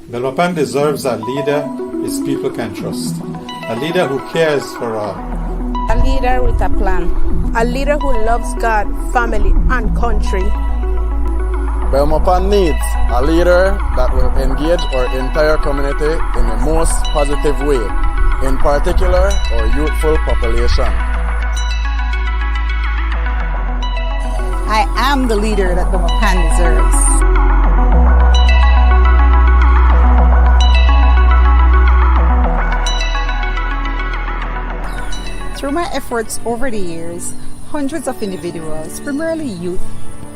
Belmopan deserves a leader his people can trust, a leader who cares for all. A leader with a plan. A leader who loves God, family, and country. Belmopan needs a leader that will engage our entire community in the most positive way, in particular our youthful population. I am the leader that Belmopan deserves. Through my efforts over the years, hundreds of individuals, primarily youth,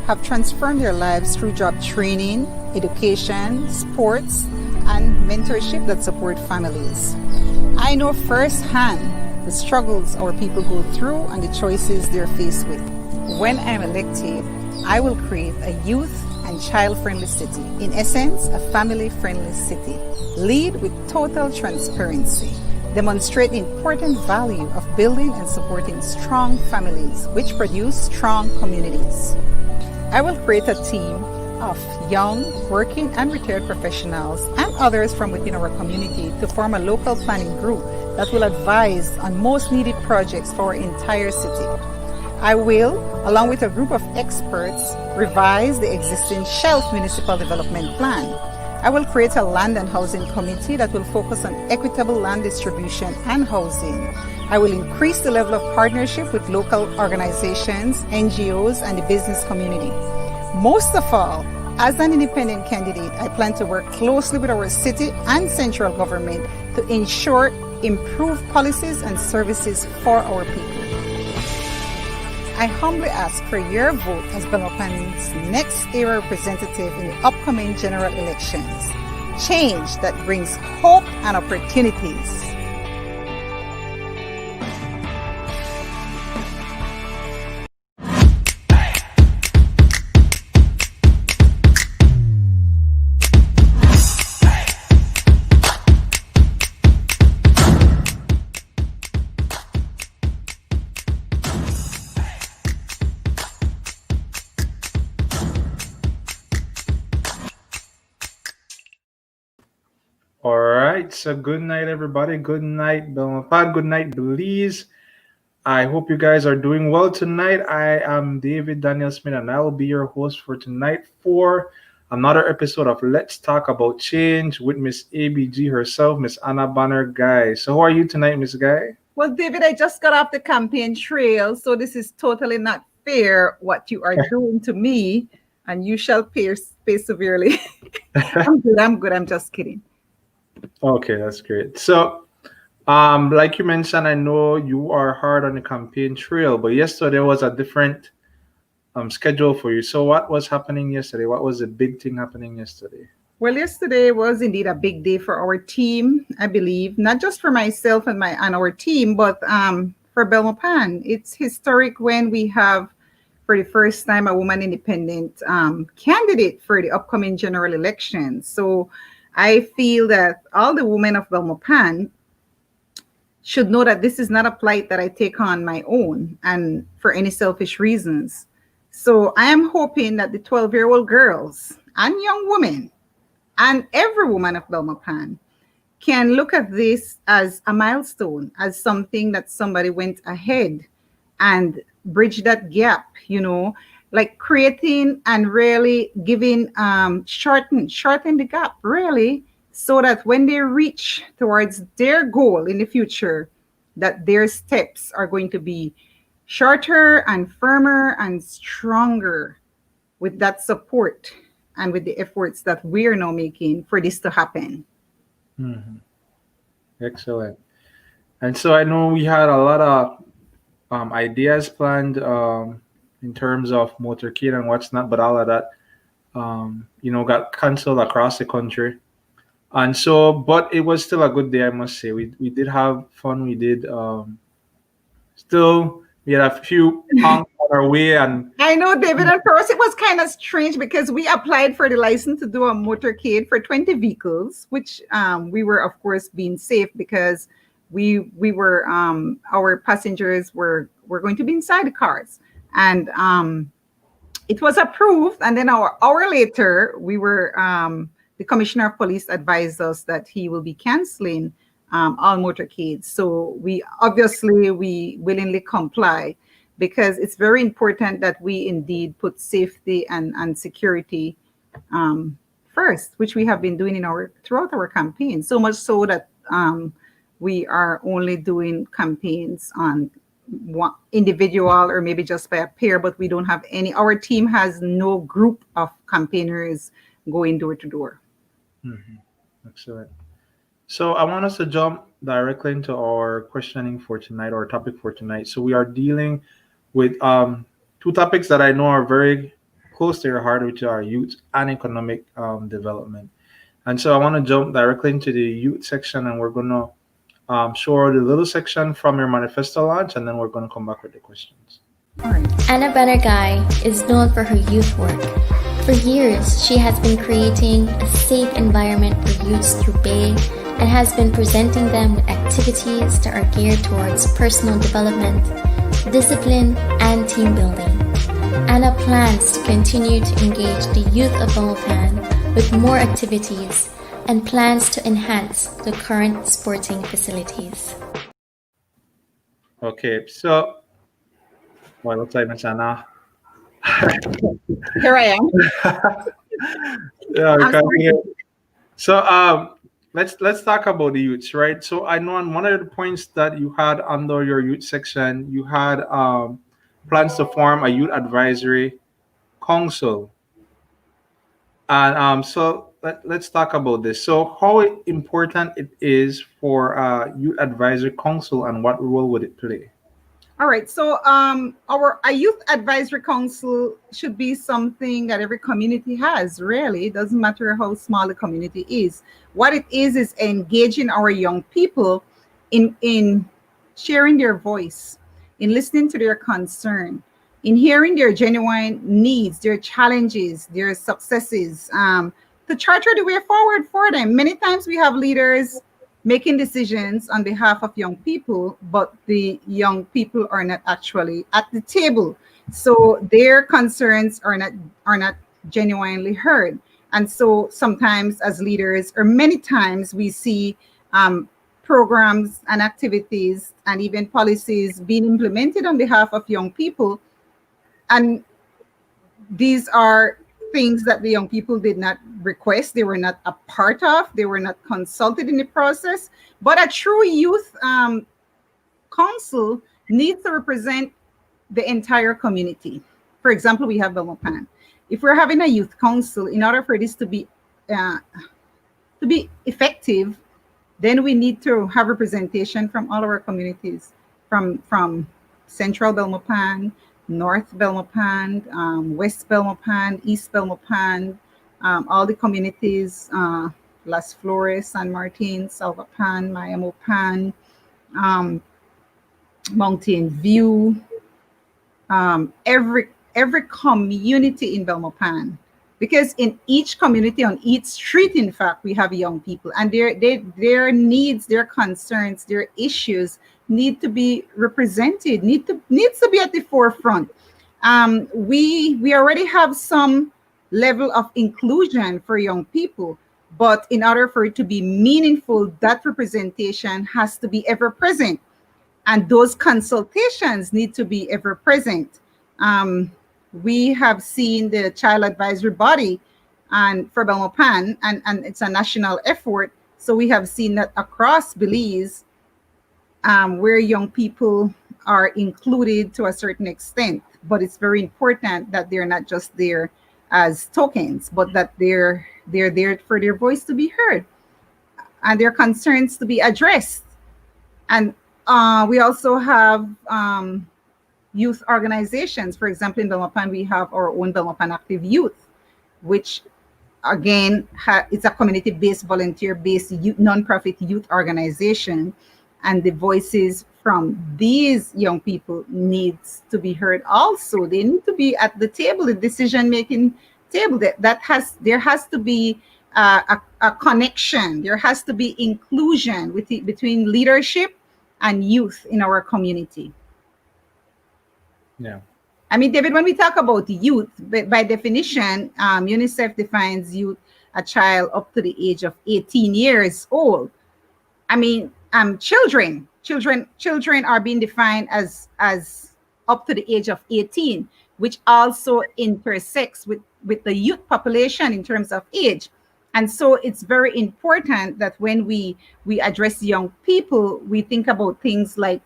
have transformed their lives through job training, education, sports, and mentorship that support families. I know firsthand the struggles our people go through and the choices they're faced with. When I'm elected, I will create a youth and child-friendly city. In essence, a family-friendly city. Lead with total transparency. Demonstrate the important value of building and supporting strong families, which produce strong communities. I will create a team of young, working and retired professionals and others from within our community to form a local planning group that will advise on most needed projects for our entire city. I will, along with a group of experts, revise the existing Shelf Municipal Development Plan. I will create a land and housing committee that will focus on equitable land distribution and housing. I will increase the level of partnership with local organizations, NGOs, and the business community. Most of all, as an independent candidate, I plan to work closely with our city and central government to ensure improved policies and services for our people. I humbly ask for your vote as Belmopan's next era representative in the upcoming general elections. Change that brings hope and opportunities. All right, so good night, everybody. Good night, Belmopan. Good night, Belize. I hope you guys are doing well tonight. I am David Daniel Smith, and I will be your host for tonight for another episode of Let's Talk About Change with Miss ABG herself, Miss Anna Banner Guy. So, how are you tonight, Miss Guy? Well, David, I just got off the campaign trail, so this is totally not fair what you are doing to me, and you shall pay severely. I'm good. I'm just kidding. Okay, that's great. So, like you mentioned, I know you are hard on the campaign trail, but yesterday was a different schedule for you. So, what was happening yesterday? What was the big thing happening yesterday? Well, yesterday was indeed a big day for our team, I believe, not just for myself and our team, but for Belmopan. It's historic when we have, for the first time, a woman independent candidate for the upcoming general election. So I feel that all the women of Belmopan should know that this is not a plight that I take on my own and for any selfish reasons. So I am hoping that the 12-year-old girls and young women and every woman of Belmopan can look at this as a milestone, as something that somebody went ahead and bridged that gap, like creating and really giving, shorten the gap, really, so that when they reach towards their goal in the future, that their steps are going to be shorter and firmer and stronger with that support and with the efforts that we are now making for this to happen. Mm-hmm. Excellent. And so I know we had a lot of ideas planned in terms of motorcade and what's not, but all of that, got canceled across the country. And so, but it was still a good day, I must say. We did have fun. We did we had a few honks on our way. And I know, David, and for us it was kind of strange because we applied for the license to do a motorcade for 20 vehicles, which we were, of course, being safe because we were our passengers were going to be inside the cars. And it was approved, and then an hour later we were the Commissioner of Police advised us that he will be canceling all motorcades. So we willingly comply, because it's very important that we indeed put safety and security first, which we have been doing throughout our campaign. So much so that we are only doing campaigns on one individual or maybe just by a pair, but we don't have any. Our team has no group of campaigners going door to door. Excellent. So I want us to jump directly into our questioning for tonight, or topic for tonight. So we are dealing with two topics that I know are very close to your heart, which are youth and economic development. And so I want to jump directly into the youth section, and we're going to show the little section from your manifesto launch, and then we're going to come back with the questions. All right. Anna Banergai is known for her youth work. For years, she has been creating a safe environment for youths through Bay, and has been presenting them with activities that are geared towards personal development, discipline, and team building. Anna plans to continue to engage the youth of Belmopan with more activities, and plans to enhance the current sporting facilities. Okay, so looks like Miss Anna. Here I am. Yeah, I'm sorry. So let's talk about the youths, right? So I know on one of the points that you had under your youth section, you had plans to form a youth advisory council. And so let's talk about this. So how important it is for a youth advisory council, and what role would it play? All right. So a youth advisory council should be something that every community has, really. It doesn't matter how small the community is. What it is engaging our young people in sharing their voice, in listening to their concern, in hearing their genuine needs, their challenges, their successes, to charter the way forward for them. Many times we have leaders making decisions on behalf of young people, but the young people are not actually at the table. So their concerns are not genuinely heard. And so sometimes as leaders, or many times, we see programs and activities and even policies being implemented on behalf of young people. And these are things that the young people did not request. They were not a part of. They were not consulted in the process. But a true youth council needs to represent the entire community. For example, we have Belmopan. If we're having a youth council, in order for this to be effective, then we need to have representation from all of our communities, from Central Belmopan, North Belmopan, West Belmopan, East Belmopan, all the communities, Las Flores, San Martin, Salvapan, Mayamopan, Mountain View, every community in Belmopan. Because in each community, on each street, in fact, we have young people, and their needs, their concerns, their issues need to be represented, needs to be at the forefront. We already have some level of inclusion for young people, but in order for it to be meaningful, that representation has to be ever present, and those consultations need to be ever present. We have seen the child advisory body and for Belmopan, and it's a national effort. So we have seen that across Belize, where young people are included to a certain extent. But it's very important that they're not just there as tokens, but that they're there for their voice to be heard and their concerns to be addressed. And we also have youth organizations. For example, in Belmopan, we have our own Belmopan Active Youth, which again, it's a community-based, volunteer-based nonprofit youth organization. And the voices from these young people needs to be heard also. They need to be at the table, the decision-making table. There has to be a connection. There has to be inclusion between leadership and youth in our community. Yeah. I mean, David, when we talk about youth, by definition, UNICEF defines youth a child up to the age of 18 years old. I mean, children are being defined as up to the age of 18, which also intersects with the youth population in terms of age. And so it's very important that when we address young people, we think about things like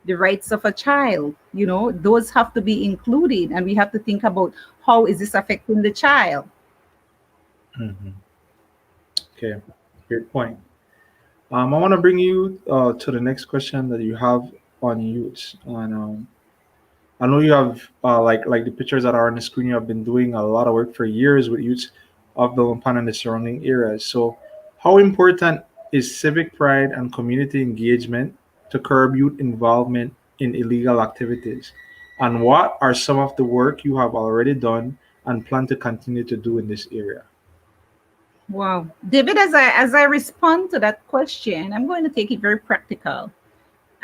the rights of a child. Those have to be included, and we have to think about how is this affecting the child. Okay, great point. I want to bring you to the next question that you have on youth. And I know you have like the pictures that are on the screen. You have been doing a lot of work for years with youth of Belmopan and the surrounding areas. So, how important is civic pride and community engagement to curb youth involvement in illegal activities? And what are some of the work you have already done and plan to continue to do in this area? Wow, David, as I respond to that question, I'm going to take it very practical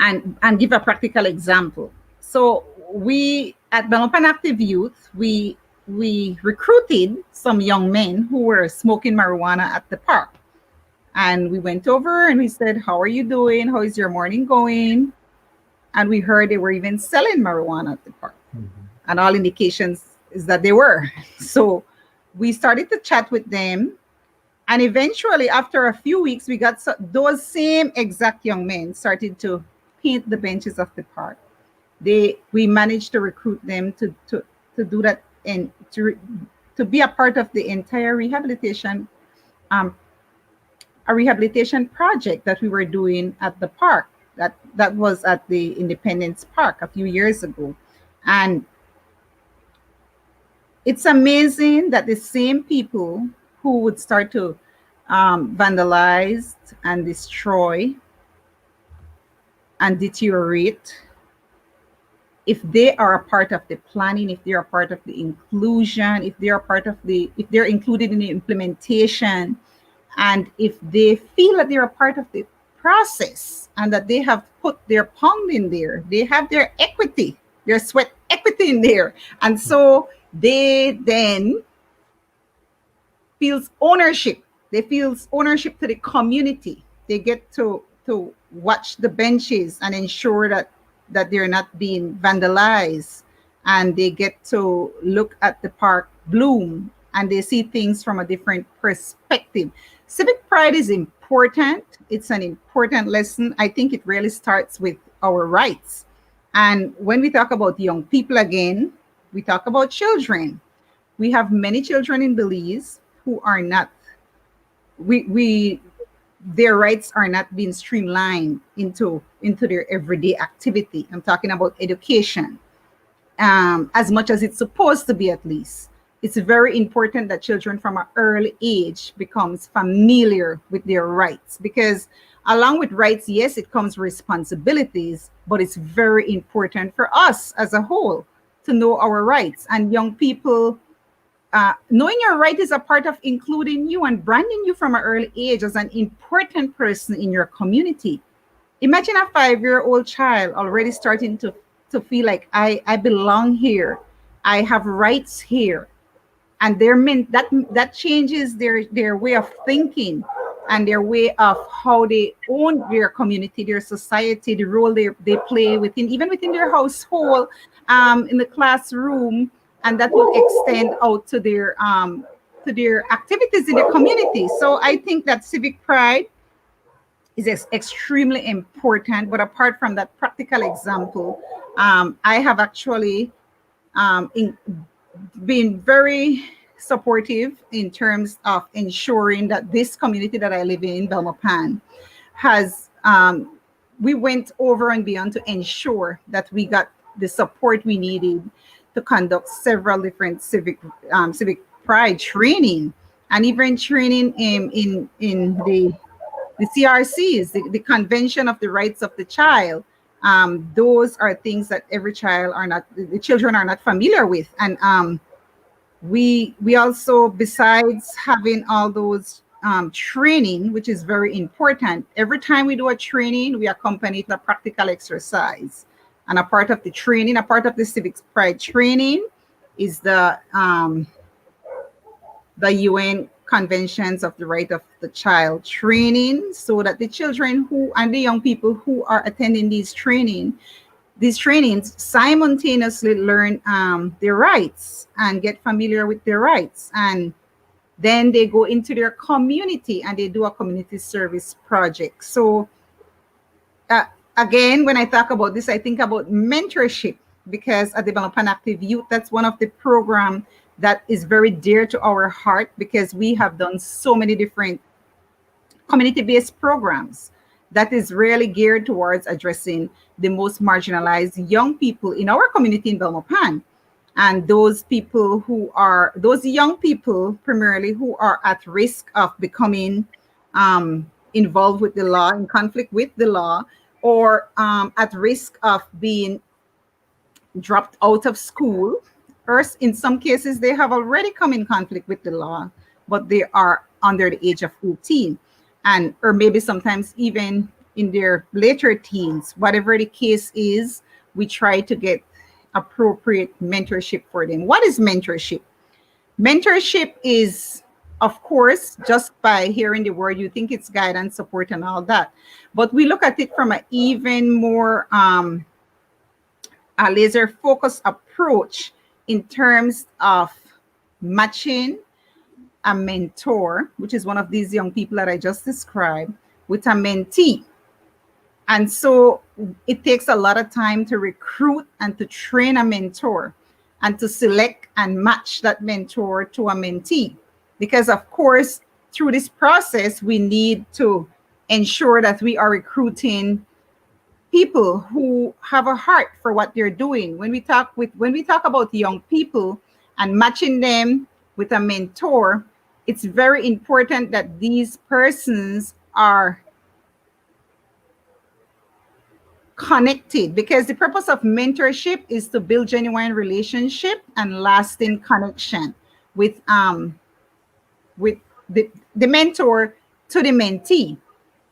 and give a practical example. So we at Belmopan Active Youth, we recruited some young men who were smoking marijuana at the park. And we went over and we said, how are you doing? How is your morning going? And we heard they were even selling marijuana at the park. And all indications is that they were. So we started to chat with them. And eventually, after a few weeks, we got those same exact young men started to paint the benches of the park. We managed to recruit them to do that and to be a part of the entire rehabilitation, a rehabilitation project that we were doing at the park. That was at the Independence Park a few years ago. And it's amazing that the same people who would start to vandalize and destroy and deteriorate, if they are a part of the planning, if they are part of the inclusion, if they're included in the implementation, and if they feel that they're a part of the process and that they have put their pound in there, they have their equity, their sweat equity in there, and so they then feels ownership. They feels ownership to the community. They get to watch the benches and ensure that they're not being vandalized, and they get to look at the park bloom and they see things from a different perspective. Civic pride is important. It's an important lesson. I think it really starts with our rights. And when we talk about young people again, we talk about children. We have many children in Belize who are not, their rights are not being streamlined into their everyday activity. I'm talking about education, as much as it's supposed to be, at least. It's very important that children from an early age becomes familiar with their rights, because along with rights, yes, it comes responsibilities, but it's very important for us as a whole to know our rights. And young people, knowing your right is a part of including you and branding you from an early age as an important person in your community. Imagine a 5-year-old child already starting to feel like I belong here, I have rights here, and that changes their way of thinking and their way of how they own their community, their society, the role they play even within their household, in the classroom, and that will extend out to their activities in the community. So I think that civic pride is extremely important. But apart from that practical example, I have actually been very supportive in terms of ensuring that this community that I live in, Belmopan, has we went over and beyond to ensure that we got the support we needed to conduct several different civic pride training, and even training in the CRCs, the Convention of the Rights of the Child. Those are things that the children are not familiar with. And we also, besides having all those training, which is very important, every time we do a training, we accompany it with a practical exercise. And a part of the training, a part of the civic pride training, is the UN conventions of the right of the child training, so that the children who and the young people who are attending these trainings simultaneously learn their rights and get familiar with their rights, and then they go into their community and they do a community service project. So uh, again, when I talk about this, I think about mentorship, because at Development Active Youth, that's one of the program that is very dear to our heart, because we have done so many different community-based programs that is really geared towards addressing the most marginalized young people in our community in Belmopan. And those young people primarily who are at risk of becoming involved with the law, in conflict with the law, or at risk of being dropped out of school, or in some cases they have already come in conflict with the law, but they are under the age of 18, and or maybe sometimes even in their later teens. Whatever the case is, we try to get appropriate mentorship for them. What is mentorship? Mentorship is, of course, just by hearing the word, you think it's guidance, support, and all that. But we look at it from an even more a laser focused approach in terms of matching a mentor, which is one of these young people that I just described, with a mentee. And so it takes a lot of time to recruit and to train a mentor and to select and match that mentor to a mentee. Because of course, through this process, we need to ensure that we are recruiting people who have a heart for what they're doing. When we talk about young people and matching them with a mentor, it's very important that these persons are connected, because the purpose of mentorship is to build genuine relationship and lasting connection with the mentor to the mentee.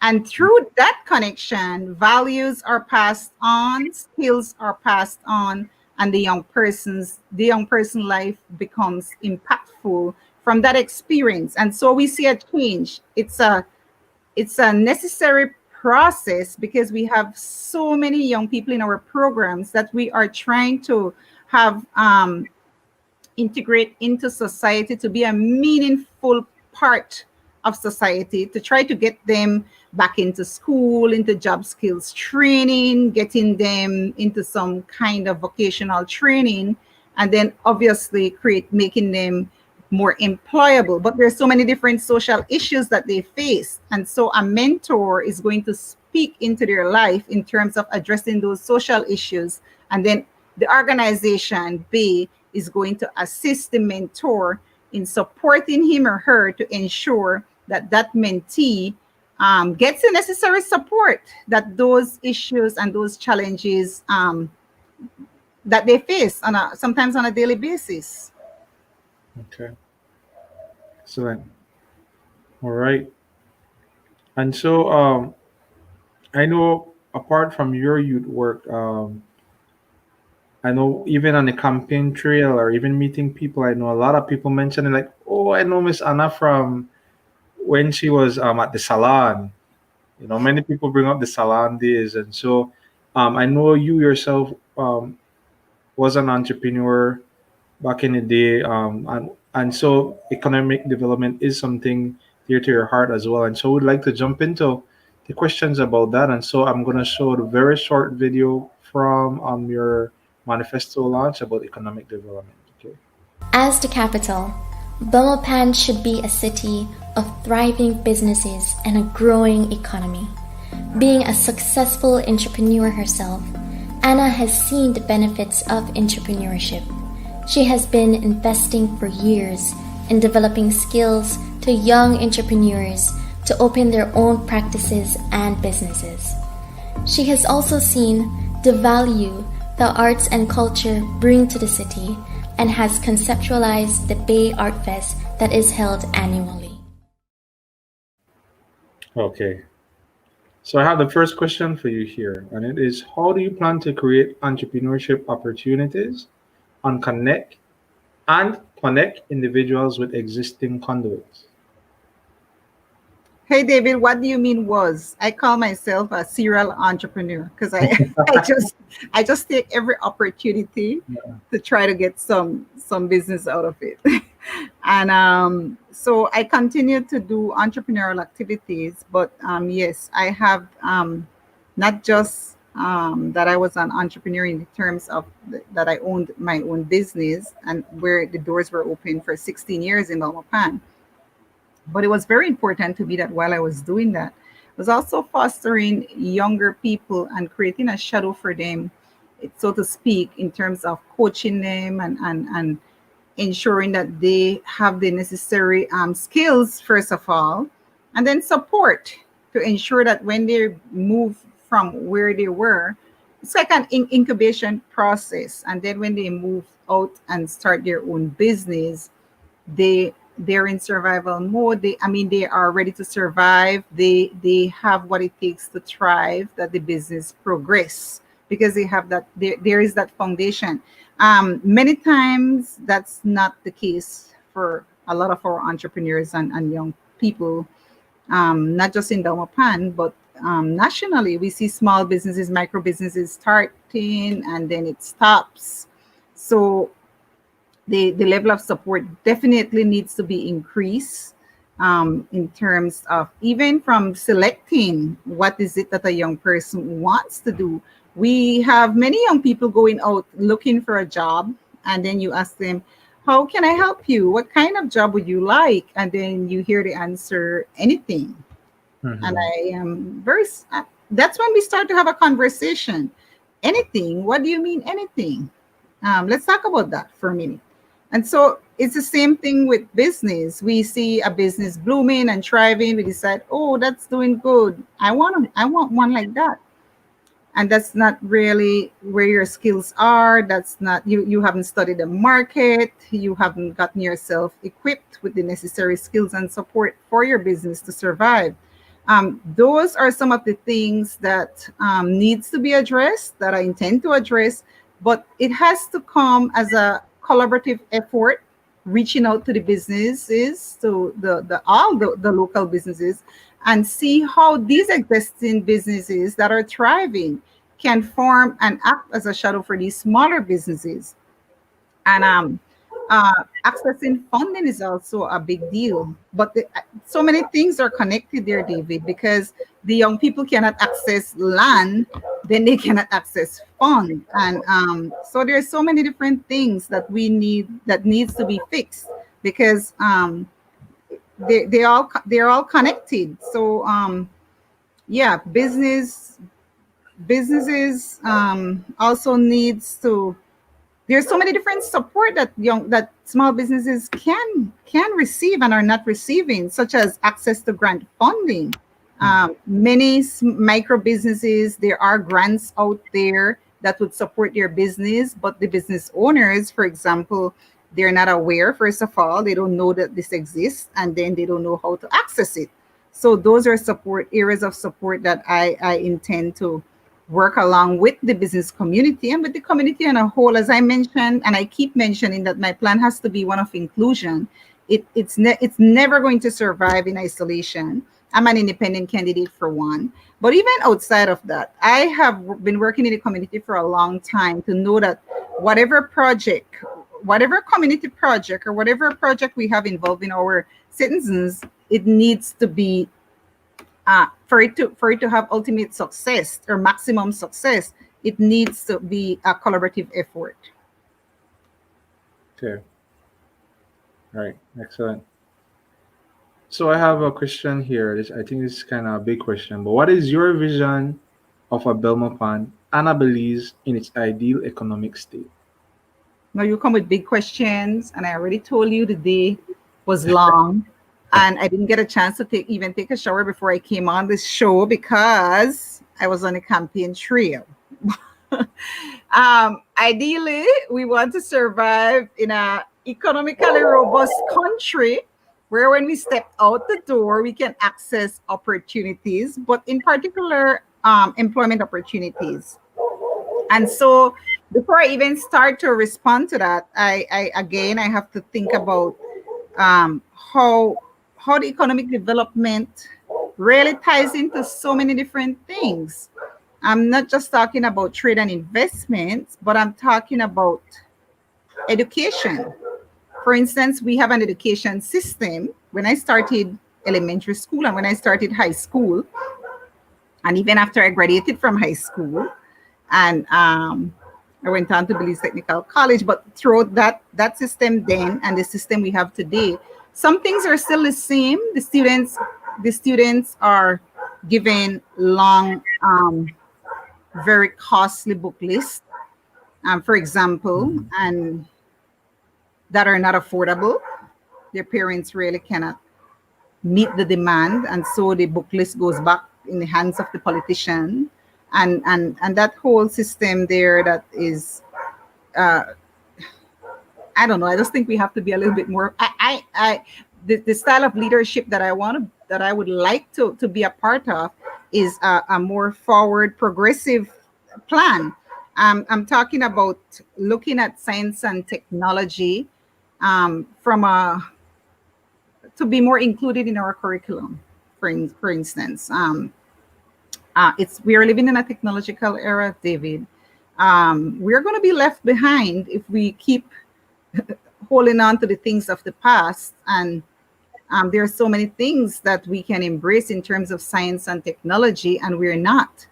And through that connection, values are passed on, skills are passed on, and the young person life becomes impactful from that experience. And so we see a change. It's a necessary process, because we have so many young people in our programs that we are trying to have integrate into society, to be a meaningful part of society, to try to get them back into school, into job skills training, getting them into some kind of vocational training, and then obviously making them more employable. But there's so many different social issues that they face. And so a mentor is going to speak into their life in terms of addressing those social issues. And then the organization B is going to assist the mentor in supporting him or her to ensure that that mentee gets the necessary support that those issues and those challenges that they face sometimes on a daily basis. Okay. Excellent. All right. And so I know apart from your youth work, I know even on the campaign trail or even meeting people, I know a lot of people mentioning like, oh, I know Miss Anna from when she was at the salon. You know, many people bring up the salon days, and so I know you yourself was an entrepreneur back in the day, and so economic development is something dear to your heart as well. And so we'd like to jump into the questions about that. And so I'm going to show a very short video from your manifesto launch about economic development. Okay. As the capital, Belmopan should be a city of thriving businesses and a growing economy. Being a successful entrepreneur herself, Anna has seen the benefits of entrepreneurship. She has been investing for years in developing skills to young entrepreneurs to open their own practices and businesses. She has also seen the value the arts and culture bring to the city and has conceptualized the Bay Art Fest that is held annually. Okay. So I have the first question for you here, and it is, how do you plan to create entrepreneurship opportunities and connect individuals with existing conduits? Hey David, what do you mean was? I call myself a serial entrepreneur because I just take every opportunity to try to get some business out of it. And so I continue to do entrepreneurial activities, but yes, I have not just that I was an entrepreneur in terms of that I owned my own business and where the doors were open for 16 years in Belmopan. But it was very important to me that while I was doing that, I was also fostering younger people and creating a shadow for them, so to speak, in terms of coaching them and ensuring that they have the necessary skills, first of all, and then support to ensure that when they move from where they were, it's like an incubation process. And then when they move out and start their own business, they're in survival mode. They are ready to survive. They have what it takes to thrive, that the business progress, because they have that, there is that foundation. Many times that's not the case for a lot of our entrepreneurs and young people, not just in Belmopan, but nationally. We see small businesses, micro businesses starting and then it stops. So the level of support definitely needs to be increased, in terms of even from selecting what is it that a young person wants to do. We have many young people going out looking for a job, and then you ask them, how can I help you? What kind of job would you like? And then you hear the answer, anything. And I am that's when we start to have a conversation. Anything? What do you mean anything? Let's talk about that for a minute. And so it's the same thing with business. We see a business blooming and thriving. We decide, oh, that's doing good. I want one like that. And that's not really where your skills are. That's not, you haven't studied the market. You haven't gotten yourself equipped with the necessary skills and support for your business to survive. Those are some of the things that needs to be addressed, that I intend to address, but it has to come as a collaborative effort, reaching out to the businesses, to the local businesses, and see how these existing businesses that are thriving can form and act as a shadow for these smaller businesses. And accessing funding is also a big deal. But so many things are connected there, David, because the young people cannot access land, then they cannot access fund. And so there's so many different things that that needs to be fixed, because they're all connected. So yeah, businesses also needs to, there's so many different support that small businesses can receive and are not receiving, such as access to grant funding. Many micro businesses, there are grants out there that would support their business, but the business owners, for example, they're not aware. First of all, they don't know that this exists, and then they don't know how to access it. So those are areas of support that I intend to work along with the business community and with the community on a whole. As I mentioned, and I keep mentioning, that my plan has to be one of inclusion. It's never going to survive in isolation. I'm an independent candidate for one, but even outside of that, I have been working in the community for a long time to know that whatever community project or whatever project we have involving our citizens, it needs to be for it to have ultimate success or maximum success, it needs to be a collaborative effort. Okay. Right. Excellent. So I have a question here. I think this is kind of a big question, but what is your vision of a Belmopan Annabelize in its ideal economic state? Now you come with big questions, and I already told you the day was long, and I didn't get a chance to take a shower before I came on this show because I was on a campaign trail. Ideally, we want to survive in a economically robust country where when we step out the door, we can access opportunities, but in particular, employment opportunities. And so before I even start to respond to that, I have to think about how the economic development really ties into so many different things. I'm not just talking about trade and investments, but I'm talking about education. For instance, we have an education system. When I started elementary school and when I started high school, and even after I graduated from high school, and I went on to Belize Technical College, but throughout that system then and the system we have today, some things are still the same. The students are given long, very costly book lists, for example, and that are not affordable. Their parents really cannot meet the demand, and so the book list goes back in the hands of the politician, and that whole system there, that is, I don't know. I just think we have to be a little bit more. The style of leadership that I would like to be a part of is a more forward, progressive plan. I'm talking about looking at science and technology, from to be more included in our curriculum. For instance, we are living in a technological era, David. We're going to be left behind if we keep holding on to the things of the past. And there are so many things that we can embrace in terms of science and technology, and we're not.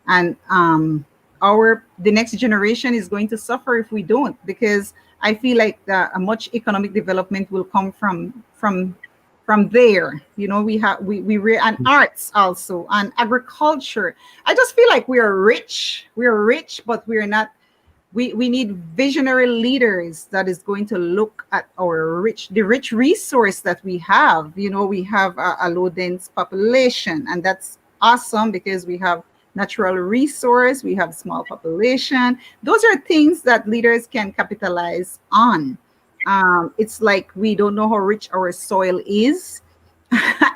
And the next generation is going to suffer if we don't, because I feel like a much economic development will come from there. And arts also, and agriculture. I just feel like we are rich, but we're not. We need visionary leaders that is going to look at the rich resource that we have. We have a low dense population, and that's awesome because we have natural resource, we have small population. Those are things that leaders can capitalize on. It's like we don't know how rich our soil is,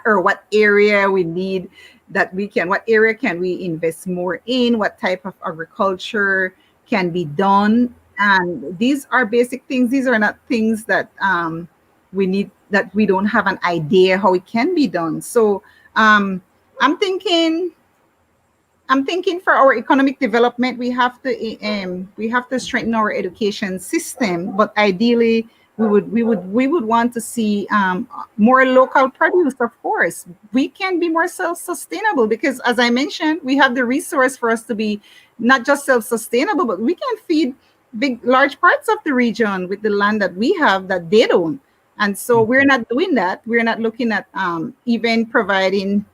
or what area we need what area can we invest more in, what type of agriculture can be done. And these are basic things. These are not things that we need, that we don't have an idea how it can be done. So I'm thinking for our economic development, we have to strengthen our education system. But ideally, we would want to see more local produce. Of course, we can be more self-sustainable because, as I mentioned, we have the resource for us to be not just self-sustainable, but we can feed large parts of the region with the land that we have that they don't. And so we're not doing that. We're not looking at even providing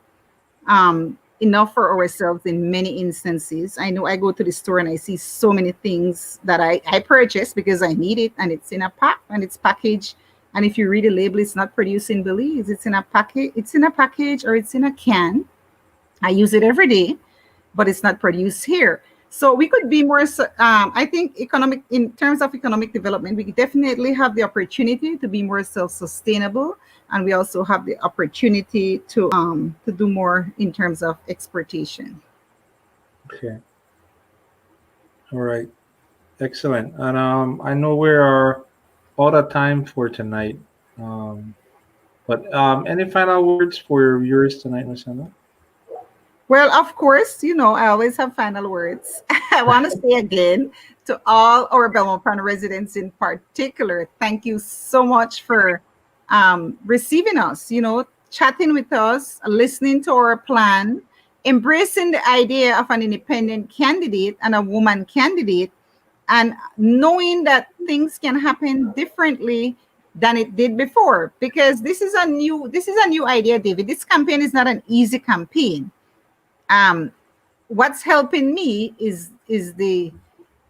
enough for ourselves in many instances. I know I go to the store and I see so many things that I purchase because I need it, and it's in a pack and it's packaged. And if you read the label, it's not produced in Belize. It's in a package, or it's in a can. I use it every day, but it's not produced here. So we could be more. I think in terms of economic development, we definitely have the opportunity to be more self-sustainable, and we also have the opportunity to do more in terms of exportation. Okay. All right. Excellent. And I know we are out of time for tonight. But any final words for your viewers tonight, Ms. Emma? Well, of course, I always have final words. I want to say again to all our Belmopan residents in particular, thank you so much for receiving us, chatting with us, listening to our plan, embracing the idea of an independent candidate and a woman candidate, and knowing that things can happen differently than it did before, because this is a new idea, David. This campaign is not an easy campaign. What's helping me is the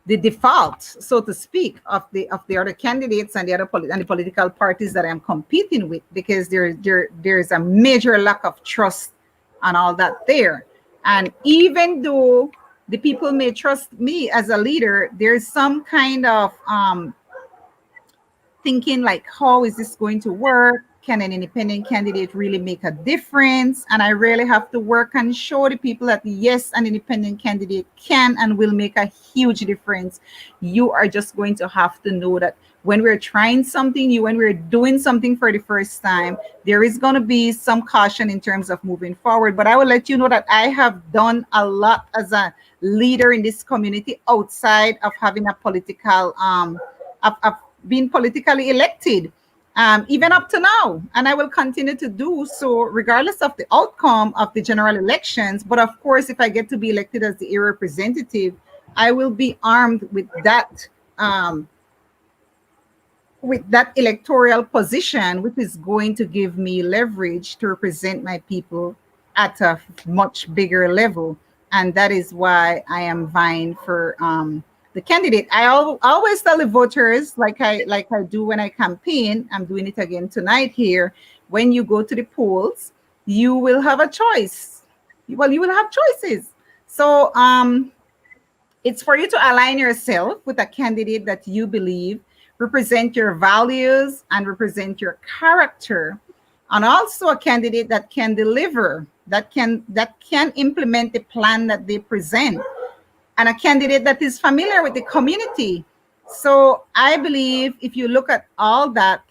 default, so to speak, of the other candidates and the political parties that I'm competing with, because there's a major lack of trust and all that there. And even though the people may trust me as a leader, there's some kind of thinking like, how is this going to work? can an independent candidate really make a difference? And I really have to work and show the people that yes, an independent candidate can and will make a huge difference. You are just going to have to know that when we're trying something new, when we're doing something for the first time, there is going to be some caution in terms of moving forward. But I will let you know that I have done a lot as a leader in this community outside of having a political, of being politically elected. Even up to now, and I will continue to do so regardless of the outcome of the general elections. But of course, if I get to be elected as the area representative, I will be armed with that electoral position, which is going to give me leverage to represent my people at a much bigger level. And that is why I am vying for the candidate. I always tell the voters, like I do when I campaign, I'm doing it again tonight here. When you go to the polls, you will have a choice. Well, you will have choices. So it's for you to align yourself with a candidate that you believe represent your values and represent your character, and also a candidate that can deliver, that can implement the plan that they present, and a candidate that is familiar with the community. So I believe if you look at all that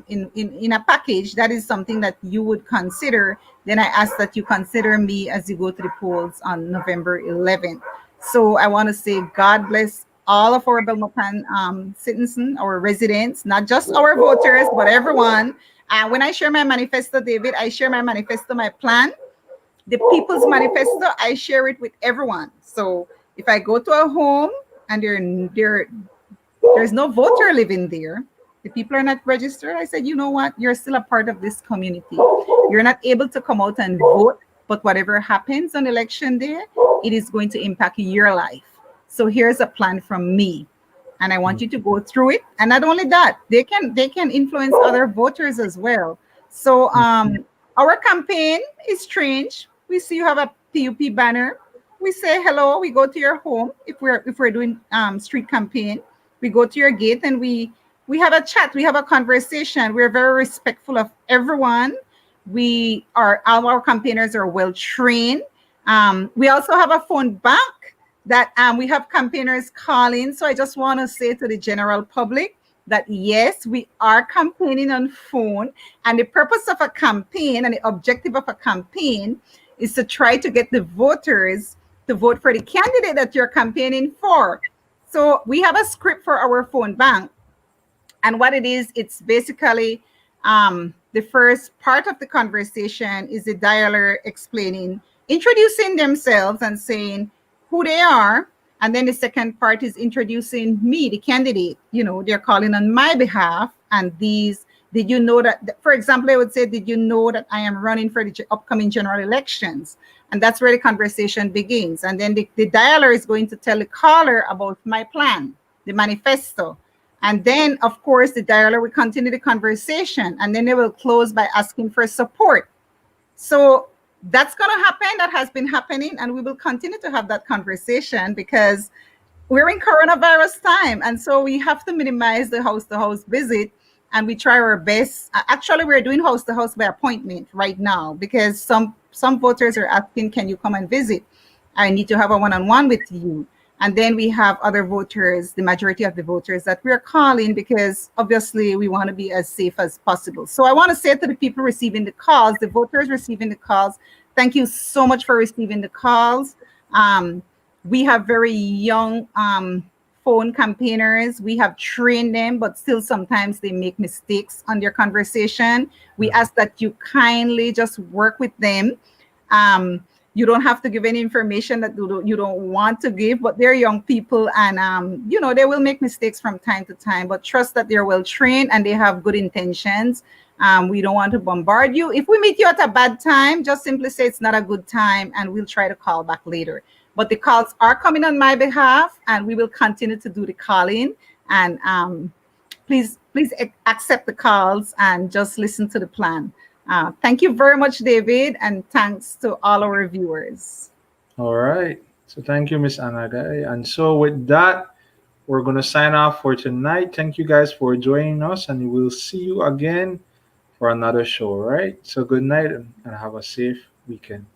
in a package, that is something that you would consider. Then I ask that you consider me as you go to the polls on November 11th. So I want to say God bless all of our Belmopan citizens, our residents, not just our voters, but everyone. And when I share my manifesto, David, I share my manifesto, my plan. The People's Manifesto, I share it with everyone. So if I go to a home and there's no voter living there, the people are not registered, I said, you know what? You're still a part of this community. You're not able to come out and vote, but whatever happens on election day, it is going to impact your life. So here's a plan from me, and I want you to go through it. And not only that, they can influence other voters as well. So our campaign is strange. We see you have a PUP banner. We say hello. We go to your home if we're doing street campaign. We go to your gate and we have a chat. We have a conversation. We're very respectful of everyone. All our campaigners are well trained. We also have a phone bank that we have campaigners calling. So I just want to say to the general public that yes, we are campaigning on phone, and the purpose of a campaign and the objective of a campaign is to try to get the voters to vote for the candidate that you're campaigning for. So we have a script for our phone bank, and what it is, it's basically the first part of the conversation is the dialer introducing themselves and saying who they are. And then the second part is introducing me, the candidate. You know, they're calling on my behalf. And did you know that, for example, I would say, did you know that I am running for the upcoming general elections? And that's where the conversation begins. And then the dialer is going to tell the caller about my plan, the manifesto. And then, of course, the dialer will continue the conversation. And then they will close by asking for support. So that's going to happen. That has been happening, and we will continue to have that conversation because we're in coronavirus time, and so we have to minimize the house-to-house visit, and we try our best. Actually, we're doing house-to-house by appointment right now because some voters are asking, can you come and visit? I need to have a one-on-one with you. And then we have other voters, the majority of the voters that we're calling because obviously we want to be as safe as possible. So I want to say to the people receiving the calls, the voters receiving the calls, thank you so much for receiving the calls. We have very young phone campaigners. We have trained them, but still sometimes they make mistakes on their conversation. We ask that you kindly just work with them. You don't have to give any information that you don't want to give, but they're young people and, they will make mistakes from time to time, but trust that they're well trained and they have good intentions. We don't want to bombard you. If we meet you at a bad time, just simply say it's not a good time and we'll try to call back later. But the calls are coming on my behalf and we will continue to do the calling. And please accept the calls and just listen to the plan. Thank you very much, David, and thanks to all our viewers. All right. So thank you, Miss Anagai. And so with that, we're going to sign off for tonight. Thank you guys for joining us, and we'll see you again for another show, right? So good night and have a safe weekend.